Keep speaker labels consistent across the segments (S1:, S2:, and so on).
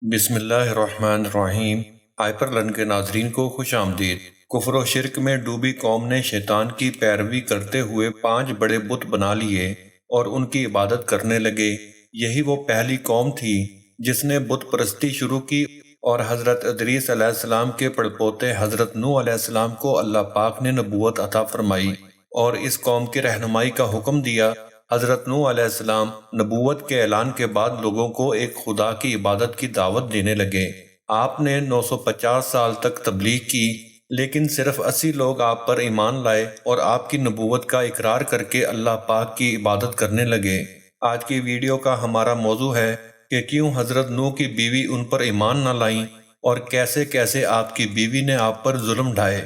S1: بسم اللہ الرحمن الرحیم۔ ہائپر لرن کے ناظرین کو خوش آمدید۔ کفر و شرک میں ڈوبی قوم نے شیطان کی پیروی کرتے ہوئے 5 بڑے بت بنا لیے اور ان کی عبادت کرنے لگے۔ یہی وہ پہلی قوم تھی جس نے بت پرستی شروع کی اور حضرت ادریس علیہ السلام کے پڑپوتے حضرت نوح علیہ السلام کو اللہ پاک نے نبوت عطا فرمائی اور اس قوم کی رہنمائی کا حکم دیا۔ حضرت نوح علیہ السلام نبوت کے اعلان کے بعد لوگوں کو ایک خدا کی عبادت کی دعوت دینے لگے۔ آپ نے 950 سال تک تبلیغ کی، لیکن صرف 80 لوگ آپ پر ایمان لائے اور آپ کی نبوت کا اقرار کر کے اللہ پاک کی عبادت کرنے لگے۔ آج کی ویڈیو کا ہمارا موضوع ہے کہ کیوں حضرت نوح کی بیوی ان پر ایمان نہ لائیں اور کیسے کیسے آپ کی بیوی نے آپ پر ظلم ڈھائے۔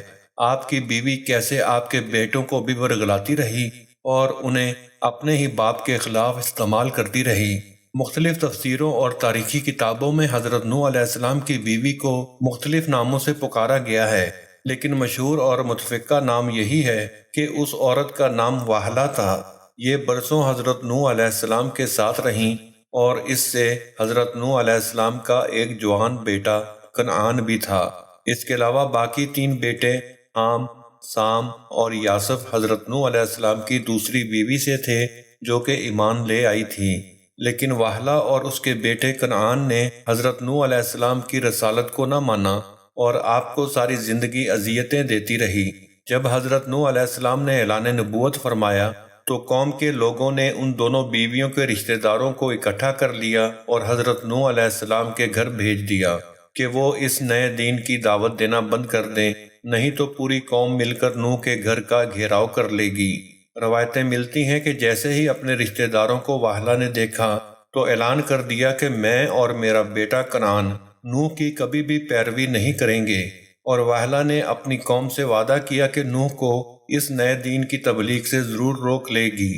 S1: آپ کی بیوی کیسے آپ کے بیٹوں کو بھی ورگلاتی رہی اور انہیں اپنے ہی باپ کے خلاف استعمال کرتی رہی۔ مختلف تفسیروں اور تاریخی کتابوں میں حضرت نوح علیہ السلام کی بیوی کو مختلف ناموں سے پکارا گیا ہے، لیکن مشہور اور متفقہ نام یہی ہے کہ اس عورت کا نام واہلہ تھا۔ یہ برسوں حضرت نوح علیہ السلام کے ساتھ رہیں اور اس سے حضرت نوح علیہ السلام کا ایک جوان بیٹا کنعان بھی تھا۔ اس کے علاوہ باقی 3 بیٹے حام، سام اور یاسف حضرت نوح علیہ السلام کی دوسری بیوی سے تھے جو کہ ایمان لے آئی تھی، لیکن واہلہ اور اس کے بیٹے کنعان نے حضرت نوح علیہ السلام کی رسالت کو نہ مانا اور آپ کو ساری زندگی اذیتیں دیتی رہی۔ جب حضرت نوح علیہ السلام نے اعلان نبوت فرمایا تو قوم کے لوگوں نے ان دونوں بیویوں کے رشتہ داروں کو اکٹھا کر لیا اور حضرت نوح علیہ السلام کے گھر بھیج دیا کہ وہ اس نئے دین کی دعوت دینا بند کر دیں، نہیں تو پوری قوم مل کر نوح کے گھر کا گھیراؤ کر لے گی۔ روایتیں ملتی ہیں کہ جیسے ہی اپنے رشتہ داروں کو واہلہ نے دیکھا تو اعلان کر دیا کہ میں اور میرا بیٹا کنعان نوح کی کبھی بھی پیروی نہیں کریں گے، اور واہلہ نے اپنی قوم سے وعدہ کیا کہ نوح کو اس نئے دین کی تبلیغ سے ضرور روک لے گی۔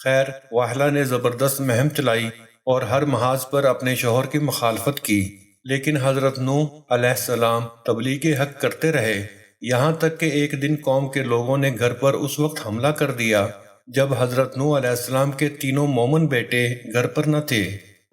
S1: خیر، واہلہ نے زبردست مہم چلائی اور ہر محاذ پر اپنے شوہر کی مخالفت کی، لیکن حضرت نوح علیہ السلام تبلیغ حق کرتے رہے، یہاں تک کہ ایک دن قوم کے لوگوں نے گھر پر اس وقت حملہ کر دیا جب حضرت نوح علیہ السلام کے تینوں مومن بیٹے گھر پر نہ تھے،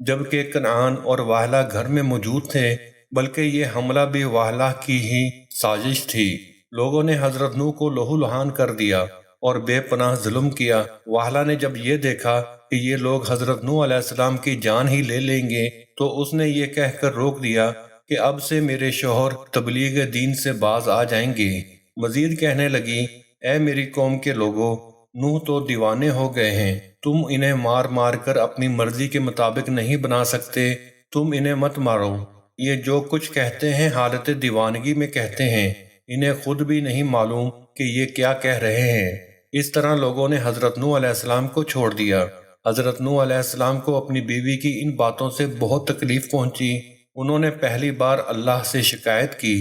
S1: جبکہ کنعان اور واہلہ گھر میں موجود تھے، بلکہ یہ حملہ بھی واہلہ کی ہی سازش تھی۔ لوگوں نے حضرت نوح کو لہو لہان کر دیا اور بے پناہ ظلم کیا۔ واہلہ نے جب یہ دیکھا کہ یہ لوگ حضرت نوح علیہ السلام کی جان ہی لے لیں گے تو اس نے یہ کہہ کر روک دیا کہ اب سے میرے شوہر تبلیغ دین سے باز آ جائیں گے۔ مزید کہنے لگی، اے میری قوم کے لوگو، نوح تو دیوانے ہو گئے ہیں، تم انہیں مار مار کر اپنی مرضی کے مطابق نہیں بنا سکتے، تم انہیں مت مارو۔ یہ جو کچھ کہتے ہیں حالت دیوانگی میں کہتے ہیں، انہیں خود بھی نہیں معلوم کہ یہ کیا کہہ رہے ہیں۔ اس طرح لوگوں نے حضرت نوح علیہ السلام کو چھوڑ دیا۔ حضرت نوح علیہ السلام کو اپنی بیوی کی ان باتوں سے بہت تکلیف پہنچی۔ انہوں نے پہلی بار اللہ سے شکایت کی،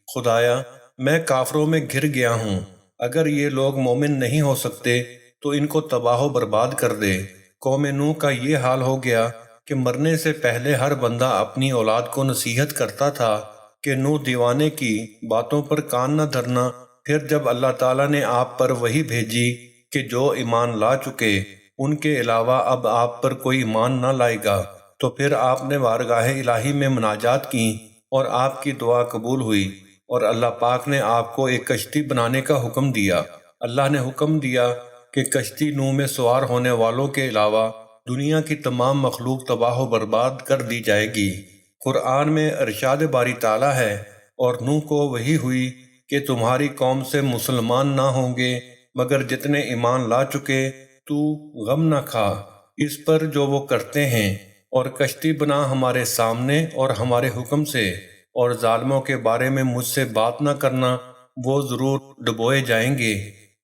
S1: خدایا، میں کافروں میں گھر گیا ہوں، اگر یہ لوگ مومن نہیں ہو سکتے تو ان کو تباہ و برباد کر دے۔ قوم نوح کا یہ حال ہو گیا کہ مرنے سے پہلے ہر بندہ اپنی اولاد کو نصیحت کرتا تھا کہ نوح دیوانے کی باتوں پر کان نہ دھرنا۔ پھر جب اللہ تعالیٰ نے آپ پر وحی بھیجی کہ جو ایمان لا چکے ان کے علاوہ اب آپ پر کوئی ایمان نہ لائے گا، تو پھر آپ نے بارگاہ الہی میں مناجات کی اور آپ کی دعا قبول ہوئی اور اللہ پاک نے آپ کو ایک کشتی بنانے کا حکم دیا۔ اللہ نے حکم دیا کہ کشتی نوح میں سوار ہونے والوں کے علاوہ دنیا کی تمام مخلوق تباہ و برباد کر دی جائے گی۔ قرآن میں ارشاد باری تعالیٰ ہے، اور نوح کو وحی ہوئی کہ تمہاری قوم سے مسلمان نہ ہوں گے مگر جتنے ایمان لا چکے، تو غم نہ کھا اس پر جو وہ کرتے ہیں، اور کشتی بنا ہمارے سامنے اور ہمارے حکم سے، اور ظالموں کے بارے میں مجھ سے بات نہ کرنا، وہ ضرور ڈبوئے جائیں گے۔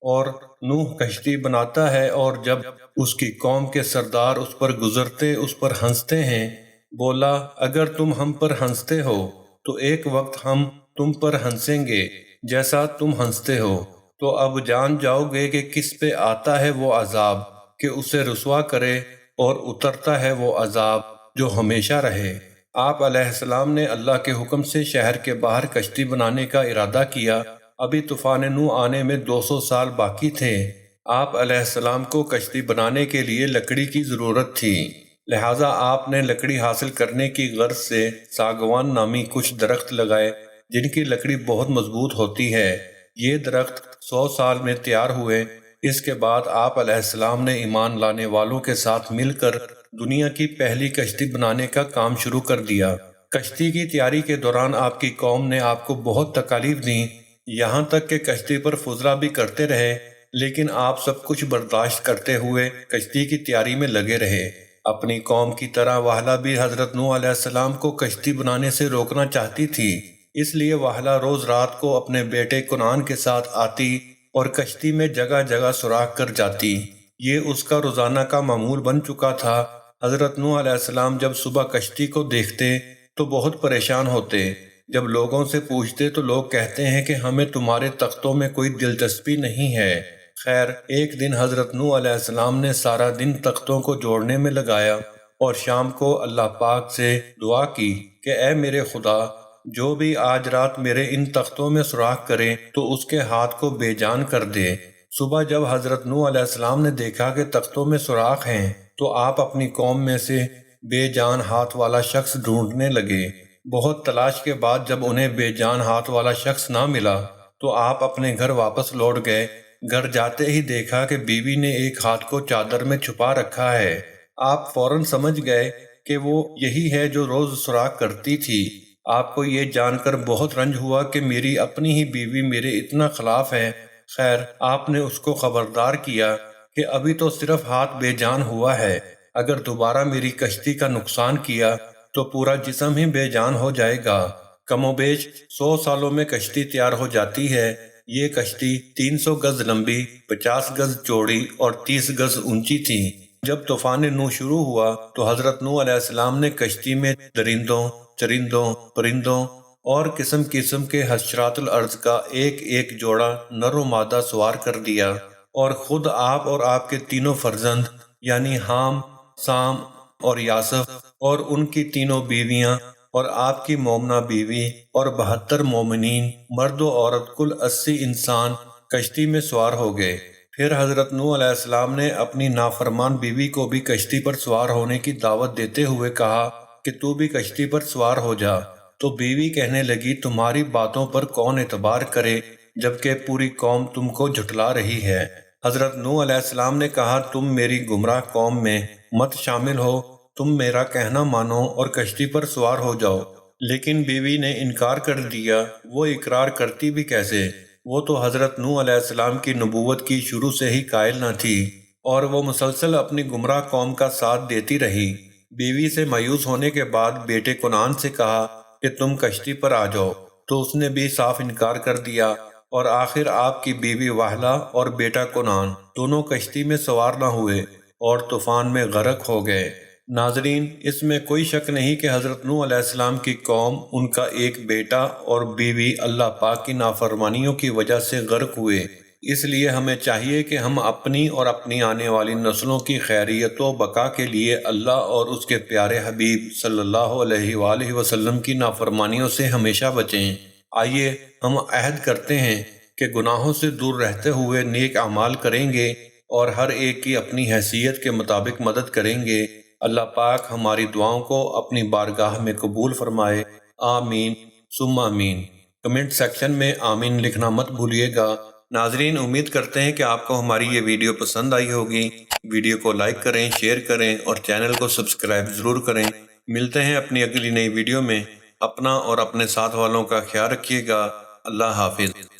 S1: اور نوح کشتی بناتا ہے اور جب اس کی قوم کے سردار اس پر گزرتے اس پر ہنستے ہیں، بولا، اگر تم ہم پر ہنستے ہو تو ایک وقت ہم تم پر ہنسیں گے جیسا تم ہنستے ہو، تو اب جان جاؤ گے کہ کس پہ آتا ہے وہ عذاب کہ اسے رسوا کرے، اور اترتا ہے وہ عذاب جو ہمیشہ رہے۔ آپ علیہ السلام نے اللہ کے حکم سے شہر کے باہر کشتی بنانے کا ارادہ کیا۔ ابھی طوفان نوح آنے میں 200 سال باقی تھے۔ آپ علیہ السلام کو کشتی بنانے کے لیے لکڑی کی ضرورت تھی، لہٰذا آپ نے لکڑی حاصل کرنے کی غرض سے ساگوان نامی کچھ درخت لگائے جن کی لکڑی بہت مضبوط ہوتی ہے۔ یہ درخت 100 سال میں تیار ہوئے۔ اس کے بعد آپ علیہ السلام نے ایمان لانے والوں کے ساتھ مل کر دنیا کی پہلی کشتی بنانے کا کام شروع کر دیا۔ کشتی کی تیاری کے دوران آپ کی قوم نے آپ کو بہت تکالیف دیں، یہاں تک کہ کشتی پر فضلہ بھی کرتے رہے، لیکن آپ سب کچھ برداشت کرتے ہوئے کشتی کی تیاری میں لگے رہے۔ اپنی قوم کی طرح واحلہ بھی حضرت نوح علیہ السلام کو کشتی بنانے سے روکنا چاہتی تھی، اس لیے واحلہ روز رات کو اپنے بیٹے کنعان کے ساتھ آتی اور کشتی میں جگہ جگہ سوراخ کر جاتی۔ یہ اس کا روزانہ کا معمول بن چکا تھا۔ حضرت نوح علیہ السلام جب صبح کشتی کو دیکھتے تو بہت پریشان ہوتے۔ جب لوگوں سے پوچھتے تو لوگ کہتے ہیں کہ ہمیں تمہارے تختوں میں کوئی دلچسپی نہیں ہے۔ خیر، ایک دن حضرت نوح علیہ السلام نے سارا دن تختوں کو جوڑنے میں لگایا اور شام کو اللہ پاک سے دعا کی کہ اے میرے خدا، جو بھی آج رات میرے ان تختوں میں سوراخ کرے تو اس کے ہاتھ کو بے جان کر دے۔ صبح جب حضرت نوح علیہ السلام نے دیکھا کہ تختوں میں سوراخ ہیں تو آپ اپنی قوم میں سے بے جان ہاتھ والا شخص ڈھونڈنے لگے۔ بہت تلاش کے بعد جب انہیں بے جان ہاتھ والا شخص نہ ملا تو آپ اپنے گھر واپس لوٹ گئے۔ گھر جاتے ہی دیکھا کہ بیوی نے ایک ہاتھ کو چادر میں چھپا رکھا ہے۔ آپ فوراً سمجھ گئے کہ وہ یہی ہے جو روز سوراخ کرتی تھی۔ آپ کو یہ جان کر بہت رنج ہوا کہ میری اپنی ہی بیوی میرے اتنا خلاف ہے۔ خیر، آپ نے اس کو خبردار کیا کہ ابھی تو صرف ہاتھ بے جان ہوا ہے، اگر دوبارہ میری کشتی کا نقصان کیا تو پورا جسم ہی بے جان ہو جائے گا۔ کم و بیش 100 سالوں میں کشتی تیار ہو جاتی ہے۔ یہ کشتی 300 گز لمبی، 50 گز چوڑی اور 30 گز اونچی تھی۔ جب طوفان نوح شروع ہوا تو حضرت نوح علیہ السلام نے کشتی میں درندوں، چرندوں، پرندوں اور قسم قسم کے حشرات الارض کا ایک ایک جوڑا نر و مادہ سوار کر دیا، اور خود آپ اور آپ کے تینوں فرزند یعنی حام، سام اور یاسف اور ان کی تینوں بیویاں اور آپ کی مومنہ بیوی اور 72 مومنین مرد و عورت کل 80 انسان کشتی میں سوار ہو گئے۔ پھر حضرت نوح علیہ السلام نے اپنی نافرمان بیوی کو بھی کشتی پر سوار ہونے کی دعوت دیتے ہوئے کہا کہ تو بھی کشتی پر سوار ہو جا۔ تو بیوی کہنے لگی تمہاری باتوں پر کون اعتبار کرے جبکہ پوری قوم تم کو جھٹلا رہی ہے۔ حضرت نوح علیہ السلام نے کہا تم میری گمراہ قوم میں مت شامل ہو، تم میرا کہنا مانو اور کشتی پر سوار ہو جاؤ۔ لیکن بیوی نے انکار کر دیا۔ وہ اقرار کرتی بھی کیسے؟ وہ تو حضرت نوح علیہ السلام کی نبوت کی شروع سے ہی قائل نہ تھی اور وہ مسلسل اپنی گمراہ قوم کا ساتھ دیتی رہی۔ بیوی سے مایوس ہونے کے بعد بیٹے کنعان سے کہا کہ تم کشتی پر آ جاؤ، تو اس نے بھی صاف انکار کر دیا، اور آخر آپ کی بیوی واحلہ اور بیٹا کنعان دونوں کشتی میں سوار نہ ہوئے اور طوفان میں غرق ہو گئے۔ ناظرین، اس میں کوئی شک نہیں کہ حضرت نوح علیہ السلام کی قوم، ان کا ایک بیٹا اور بیوی اللہ پاک کی نافرمانیوں کی وجہ سے غرق ہوئے۔ اس لیے ہمیں چاہیے کہ ہم اپنی اور اپنی آنے والی نسلوں کی خیریت و بقا کے لیے اللہ اور اس کے پیارے حبیب صلی اللہ علیہ وآلہ وسلم کی نافرمانیوں سے ہمیشہ بچیں۔ آئیے ہم عہد کرتے ہیں کہ گناہوں سے دور رہتے ہوئے نیک اعمال کریں گے اور ہر ایک کی اپنی حیثیت کے مطابق مدد کریں گے۔ اللہ پاک ہماری دعاؤں کو اپنی بارگاہ میں قبول فرمائے۔ آمین ثم آمین۔ کمنٹ سیکشن میں آمین لکھنا مت بھولیے گا۔ ناظرین، امید کرتے ہیں کہ آپ کو ہماری یہ ویڈیو پسند آئی ہوگی۔ ویڈیو کو لائک کریں، شیئر کریں اور چینل کو سبسکرائب ضرور کریں۔ ملتے ہیں اپنی اگلی نئی ویڈیو میں۔ اپنا اور اپنے ساتھ والوں کا خیال رکھیے گا۔ اللہ حافظ۔